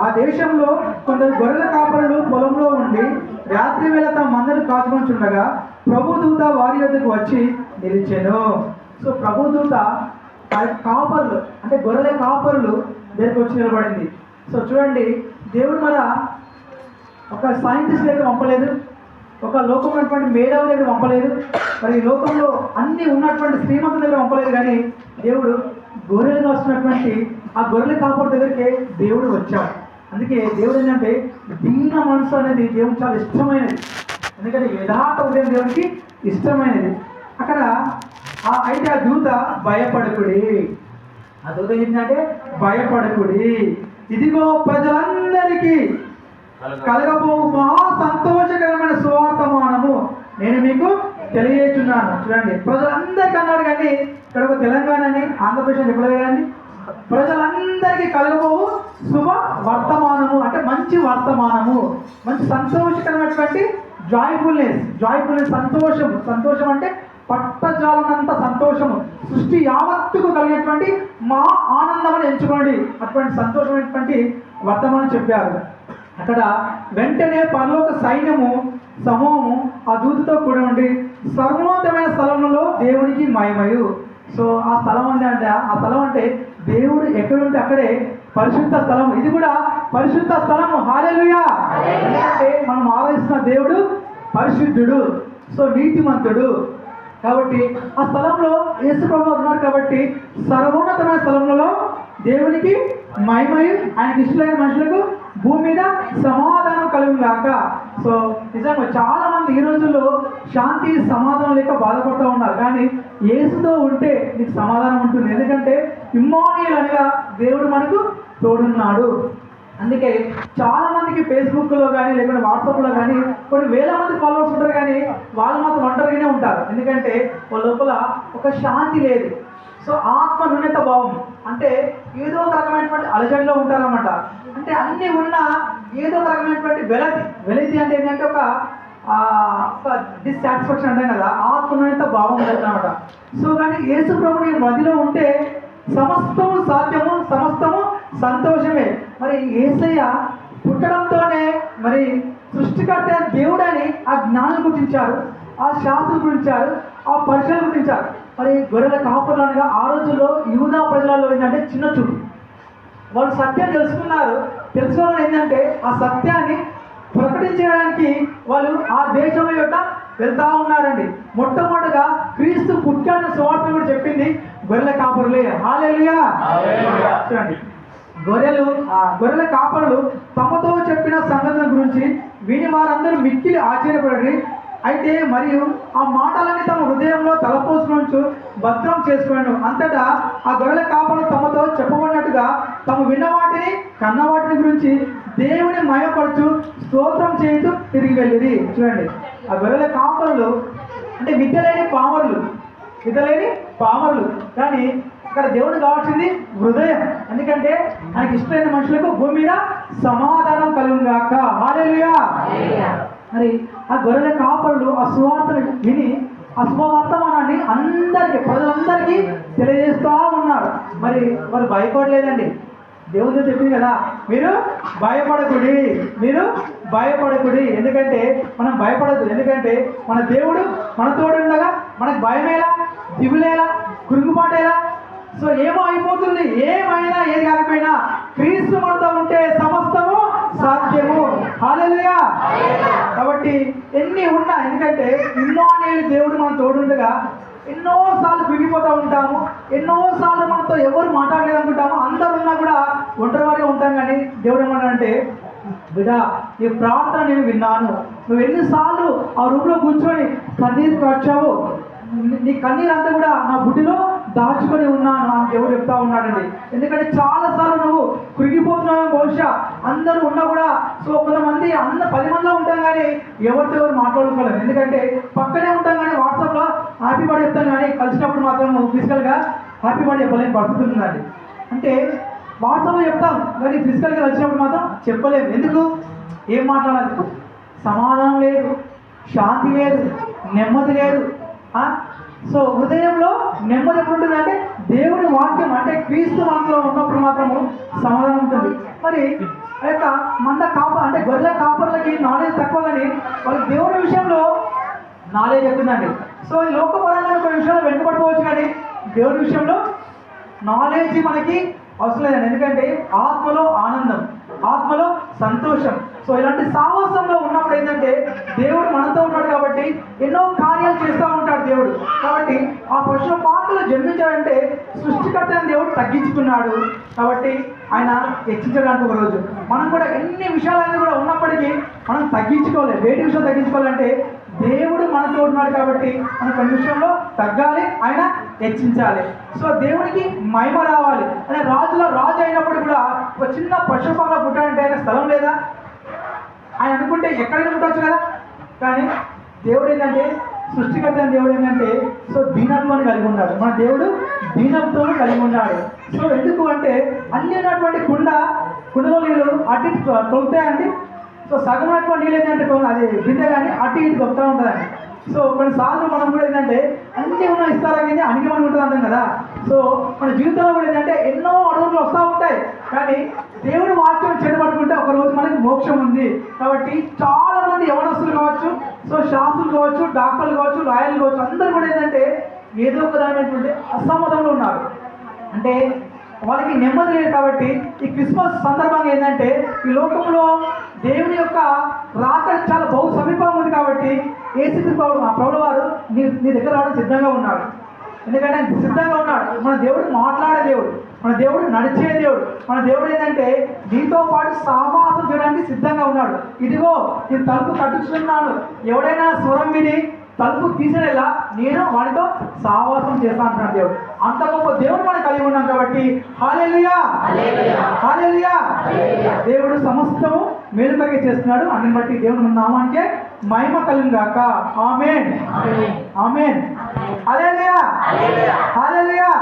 ఆ దేశంలో కొందరు గొర్రెల కాపరులు పొలంలో ఉండి రాత్రి వేళ తమ మందను కాచుకొనిచుండగా ప్రభుదూత వారి యొద్దకు వచ్చి నిలిచెను. సో ప్రభుదూత కాపరులు అంటే గొర్రెల కాపరులు దగ్గరికి వచ్చి నిలబడింది. సో చూడండి, దేవుడు మన ఒక సైంటిస్ట్ దగ్గర పంపలేదు, ఒక లోకం ఉన్నటువంటి మేధావుల దగ్గర పంపలేదు, మరి ఈ లోకంలో అన్ని ఉన్నటువంటి శ్రీమంతుల దగ్గర పంపలేదు. కానీ దేవుడు గొర్రెలుగా వస్తున్నటువంటి ఆ గొర్రెల కాపరు దగ్గరికి దేవుడు వచ్చాడు. అందుకే దేవుడు ఏంటంటే దీన మనసు అనేది దేవుడు చాలా ఇష్టమైనది. ఎందుకంటే యథార్థ ఉదయం దేవుడికి ఇష్టమైనది. అక్కడ అయితే ఆ దూత భయపడకుడి, ఆ దూత ఏంటంటే భయపడకుడి, ఇదిగో ప్రజలందరికీ కలగబో మహా సంతోషకరమైన సువార్తమానము నేను మీకు తెలియజేస్తున్నాను. చూడండి, ప్రజలందరికీ అన్నాడు, కానీ ఇక్కడ ఒక తెలంగాణ అని ఆంధ్రప్రదేశ్ చెప్పలేదు కానీ ప్రజలందరికీ కలగబోవు శుభ వర్తమానము అంటే మంచి వర్తమానము, మంచి సంతోషకరమైనటువంటి జాయ్ఫుల్నెస్ సంతోషం అంటే పట్టజాలనంత సంతోషము, సృష్టి యావత్తుకు కలిగినటువంటి మా ఆనందం అని ఎంచుకోండి. అటువంటి సంతోషమైనటువంటి వర్తమానం చెప్పారు. అక్కడ వెంటనే పరలోక సైన్యము సమూహము ఆ దూతతో కూడా ఉండి సర్వోన్నతమైన స్థలంలో దేవునికి మహిమయు. సో ఆ స్థలం అంటే దేవుడు ఎక్కడుంటే అక్కడే పరిశుద్ధ స్థలం. ఇది కూడా పరిశుద్ధ స్థలము. హల్లెలూయా. అంటే మనం ఆరాధిస్తున్న దేవుడు పరిశుద్ధుడు, సో నీతిమంతుడు. కాబట్టి ఆ స్థలంలో యేసు ప్రభువు ఉన్నారు. కాబట్టి సర్వోన్నతమైన స్థలంలో దేవునికి మహిమయు, ఆయనకి ఇష్టమైన మనుషులకు భూమి మీద సమాధానం కలుగుగాక. సో నిజంగా చాలా మంది ఈ రోజుల్లో శాంతి సమాధానం లేక బాధపడుతూ ఉన్నారు. కానీ యేసుతో ఉంటే నీకు సమాధానం ఉంటుంది. ఎందుకంటే ఇమ్మానుయేల్ అనగా దేవుడు మనకు తోడున్నాడు. అందుకే చాలా మందికి ఫేస్బుక్లో కానీ లేకుంటే వాట్సాప్లో కానీ కొన్ని వేల మంది ఫాలోవర్స్ ఉంటారు, కానీ వాళ్ళు మాత్రం ఒంటరిగానే ఉంటారు. ఎందుకంటే వాళ్ళ లోపల ఒక శాంతి లేదు. సో ఆత్మ న్యూనత భావం అంటే ఏదో ఒక రకమైనటువంటి అలజడిలో ఉంటారన్నమాట. అంటే అన్నీ ఉన్నా ఏదో ఒక రకమైనటువంటి వెలతి అంటే ఏంటంటే ఒక డిస్సాటిస్ఫాక్షన్ అంటే కదా, ఆత్మ న్యూనత భావం జరుగుతుందన్నమాట. సో కానీ యేసు ప్రభుని మధ్యలో ఉంటే సమస్తము సాధ్యము, సమస్తము సంతోషమే. మరి యేసయ్య పుట్టడంతోనే మరి సృష్టికర్త దేవుడని ఆ జ్ఞానం గుర్తించారు, ఆ శాస్త్రం గురించారు, ఆ పరిశీలన గురించారు. మరి గొర్రెల కాపులు అనగా ఆ రోజుల్లో యూదా ప్రజలలో ఏంటంటే చిన్న చూపు. వాళ్ళు సత్యం తెలుసుకోవడం ఏంటంటే ఆ సత్యాన్ని ప్రకటించడానికి వాళ్ళు ఆ దేశం యొక్క వెళ్తా ఉన్నారండి. మొట్టమొదటిగా క్రీస్తు పుట్టాన్ని సువార్త కూడా చెప్పింది గొర్రెల కాపరులే. హల్లెలూయా. చూడండి, గొర్రెల కాపరులు తమతో చెప్పిన సంగతుల గురించి విని వారందరూ మిక్కిలి ఆశ్చర్యపడి అయితే మరియు ఆ మాటలని తమ హృదయంలో తలపోసుకొనుచు భద్రం చేసుకున్నాను. అంతటా ఆ గొర్రెల కాపరులు తమతో చెప్పబడినట్టుగా తమ విన్న వాటిని కన్న వాటిని గురించి దేవుని మహిమపరచు స్తోత్రం చేస్తూ తిరిగి వెళ్ళిరి. చూడండి, ఆ గొర్రెల కాపరులు అంటే విద్యలేని పామరులు, కానీ ఇక్కడ దేవుడు కావాల్సింది హృదయం. ఎందుకంటే ఆయనకి ఇష్టమైన మనుషులకు భూమి మీద సమాధానం కలుగుగాక. హల్లెలూయా. మరి ఆ గొర్రెల కాపరులు ఆ సువార్తను విని ఆ శుభవర్తమానాన్ని ప్రజలందరికీ తెలియజేస్తూ ఉన్నారు. మరి వాళ్ళు భయపడలేదండి. దేవుడు చెప్పింది కదా, మీరు భయపడకుడి. ఎందుకంటే మనం భయపడద్దు. ఎందుకంటే మన దేవుడు మన తోడు ఉండగా మనకు భయమేలా, దిగులేలా, కురుగుబాటేలా. సో ఏమో అయిపోతుంది, ఏమైనా ఏది కాకపోయినా క్రీస్తు మనతో ఉంటే సమస్తము సాధ్యము. హల్లెలూయా. కాబట్టి ఎన్ని ఉన్నా, ఎందుకంటే ఇమ్మానుయేలు దేవుడు మన తోడుండగా ఎన్నోసార్లు కృంగిపోతూ ఉంటాము, ఎన్నోసార్లు మనతో ఎవరు మాట్లాడలేదు అనుకుంటాము, అందరు ఉన్నా కూడా ఒంటరివాడిగా ఉంటాం. కానీ దేవుడు ఏమన్నాడంటే, బిడ్డా నీ ప్రార్థన నేను విన్నాను, నువ్వు ఎన్నిసార్లు ఆ రూమ్లో కూర్చొని కన్నీరు వచ్చావు, నీ కన్నీరు అంతా కూడా నా బుడ్డిలో దాచుకొని ఉన్నాను అని దేవుడు చెప్తా ఉన్నాడండి. ఎందుకంటే చాలాసార్లు నువ్వు కృంగిపోతున్నావు. బహుశా అందరూ ఉన్నా కూడా సో కొంతమంది 10 మందిలో ఉంటాం, కానీ ఎవరితో ఎవరు మాట్లాడుకోలేము. ఎందుకంటే పక్కనే ఉంటాం, కానీ వాట్సాప్లో హ్యాపీ బర్త్డే చెప్తాం, కానీ కలిసినప్పుడు మాత్రం ఫిజికల్గా హ్యాపీ బర్త్డే చెప్పలేని పరిస్థితి ఉందండి. అంటే వాట్సాప్లో చెప్తాం, కానీ ఫిజికల్గా వచ్చినప్పుడు మాత్రం చెప్పలేము. ఎందుకు? ఏం మాట్లాడాలి? సమాధానం లేదు, శాంతి లేదు, నెమ్మది లేదు. సో హృదయంలో నెమ్మది ఎప్పుడు ఉంటుందంటే దేవుడి వాక్యం అంటే క్రీస్తు మనలో ఉన్నప్పుడు ఏమాత్రము సమాధానం ఉంటుంది. మరి ఆ యొక్క అంటే గొర్రెల కాపర్లకి నాలెడ్జ్ తక్కువ, కానీ వాళ్ళకి దేవుని విషయంలో నాలెడ్జ్ ఎక్కుందండి. సో ఈ లోకపరంగా కొన్ని విషయాలు వెనుకబడిపోవచ్చు, కానీ దేవుని విషయంలో నాలెడ్జ్ మనకి అవసరం లేదండి. ఎందుకంటే ఆత్మలో ఆనందం, ఆత్మలో సంతోషం. సో ఇలాంటి సాహసంలో ఉన్నప్పుడు ఏంటంటే దేవుడు మనతో ఉన్నాడు కాబట్టి ఎన్నో కార్యాలు చేస్తూ ఉంటాడు దేవుడు. కాబట్టి ఆ పశుల పాటలు జన్మించాడంటే సృష్టికర్త అయిన దేవుడు తగ్గించుకున్నాడు కాబట్టి ఆయన హెచ్చించడానికి ఒక రోజు. మనం కూడా ఎన్ని విషయాలన్నీ కూడా ఉన్నప్పటికీ మనం తగ్గించుకోవాలి. వేటి విషయం తగ్గించుకోవాలంటే దేవుడు మనతో ఉన్నాడు కాబట్టి మనం కొన్ని విషయంలో తగ్గాలి, ఆయన హెచ్చించాలి. సో దేవునికి మహిమ రావాలి. అంటే రాజులో రాజు అయినప్పుడు కూడా ఒక చిన్న పశుపాల పుట్టాడంటే ఆయన స్థలం లేదా? ఆయన అనుకుంటే ఎక్కడైనా పుట్టవచ్చు కదా. కానీ దేవుడు ఏంటంటే సృష్టికర్త దేవుడు ఏంటంటే సో దీనత్వాన్ని కలిగి ఉన్నాడు. మన దేవుడు దీనత్వాన్ని కలిగి ఉన్నాడు. సో ఎందుకు అంటే అన్ని ఉన్నటువంటి కుండలో నీళ్ళు అటు తొలుతాయండి. సో సగం ఉన్నటువంటి నీళ్ళు ఏంటంటే అది బిందె కానీ అటు ఇటు దొక్కుతూ ఉంటుందండి. సో కొన్నిసార్లు మనం కూడా ఏంటంటే అన్నీ ఉన్న ఇస్తారా కానీ అణిగి మనం ఉంటుంది అంటాం కదా. సో మన జీవితంలో కూడా ఏంటంటే ఎన్నో అడుగులు వస్తూ ఉంటాయి, కానీ దేవుడి వాక్యం చేపట్టుకుంటే ఒక రోజు మనకి మోక్షం ఉంది. కాబట్టి చాలా మంది యవనస్తులు కావచ్చు, సో శాస్త్రులు కావచ్చు, డాక్టర్లు కావచ్చు, లాయర్లు కావచ్చు, అందరూ కూడా ఏంటంటే ఏదో ఒక దాని అసమ్మతంలో ఉన్నారు. అంటే వాళ్ళకి నెమ్మది లేదు. కాబట్టి ఈ క్రిస్మస్ సందర్భంగా ఏంటంటే ఈ లోకంలో దేవుని యొక్క రాక చాలా బహు సమీపంగా ఉంది. కాబట్టి యేసు ప్రభువు వారు నీ దగ్గర రావడం సిద్ధంగా ఉన్నాడు. ఎందుకంటే ఆయన సిద్ధంగా ఉన్నాడు. మన దేవుడు మాట్లాడే దేవుడు, మన దేవుడు నడిచే దేవుడు. మన దేవుడు ఏంటంటే నీతో పాటు సహవాసం చేయడానికి సిద్ధంగా ఉన్నాడు. ఇదిగో నేను తలుపు తట్టుచున్నాను, ఎవడైనా స్వరం విని తలుపు తీసేలా నేను వాడితో సహవాసం చేస్తాను అంటున్నాడు దేవుడు. అంత గొప్ప దేవుడు మనం కలిగి ఉన్నాం కాబట్టి హల్లెలూయా, హల్లెలూయా. దేవుడు సమస్తము మేలుకగా చేస్తున్నాడు. అన్ని బట్టి దేవుని నామానికే మహిమ కలుగును గాక. ఆమేన్, ఆమేన్. హల్లెలూయా, హల్లెలూయా.